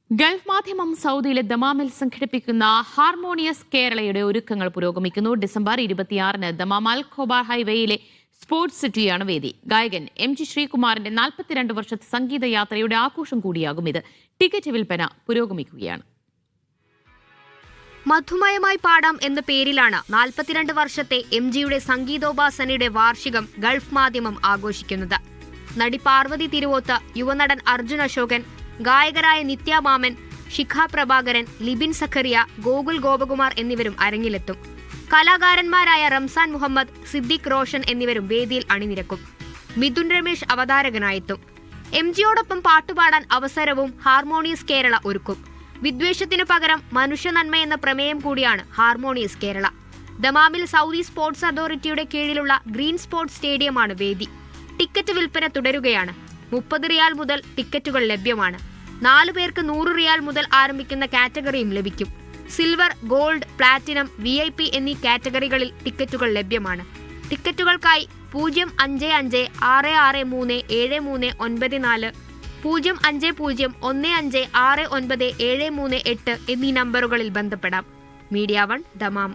Gulf മാധ്യമം സൗദിയിലെ ദമാമിൽ സംഘടിപ്പിക്കുന്ന ഹാർമോണിയസ് കേരളയുടെ ഒരുക്കങ്ങൾ പുരോഗമിക്കുന്നു. December 26-ന് Dammam Al Khobar ഹൈവേയിലെ sports സിറ്റിയാണ് വേദി. ഗായകൻ MG ശ്രീകുമാറിന്റെ 42 വർഷത്തെ സംഗീത യാത്രയുടെ ആഘോഷം കൂടിയാകും ഇത്. ടിക്കറ്റ് വിൽപ്പന പുരോഗമിക്കുകയാണ്. മധുമയമായി പാടാം എന്ന പേരിലാണ് 42 വർഷത്തെ MGയുടെ സംഗീതോപാസനയുടെ വാർഷികം ഗൾഫ് മാധ്യമം ആഘോഷിക്കുന്നത്. നടി പാർവതി തിരുവോത്ത്, യുവനടൻ അർജുൻ അശോകൻ, ഗായകരായ നിത്യ മാമൻ, ശിഖ പ്രഭാകരൻ, ലിബിൻ സഖറിയ, ഗോകുൽ ഗോപകുമാർ എന്നിവരും അരങ്ങിലെത്തും. കലാകാരന്മാരായ റംസാൻ മുഹമ്മദ്, സിദ്ദിഖ് റോഷൻ എന്നിവരും വേദിയിൽ അണിനിരക്കും. മിഥുൻ രമേശ് അവതാരകനായെത്തും. MGയോടൊപ്പം പാട്ടുപാടാൻ അവസരവും ഹാർമോണിയസ് കേരള ഒരുക്കും. വിദ്വേഷത്തിനു പകരം മനുഷ്യനന്മ എന്ന പ്രമേയം കൂടിയാണ് ഹാർമോണിയസ് കേരള. ദമാമിൽ സൗദി സ്പോർട്സ് അതോറിറ്റിയുടെ കീഴിലുള്ള ഗ്രീൻ സ്പോർട്സ് സ്റ്റേഡിയമാണ് വേദി. ടിക്കറ്റ് വിൽപ്പന തുടരുകയാണ്. 30 റിയാൽ മുതൽ ടിക്കറ്റുകൾ ലഭ്യമാണ്. 4 പേർക്ക് 100 റിയാൽ മുതൽ ആരംഭിക്കുന്ന കാറ്റഗറിയും ലഭിക്കും. സിൽവർ, ഗോൾഡ്, പ്ലാറ്റിനം, VIP എന്നീ കാറ്റഗറികളിൽ ടിക്കറ്റുകൾ ലഭ്യമാണ്. ടിക്കറ്റുകൾക്കായി 055663739 05015697378 എന്നീ നമ്പറുകളിൽ ബന്ധപ്പെടാം. Media 1 Dammam.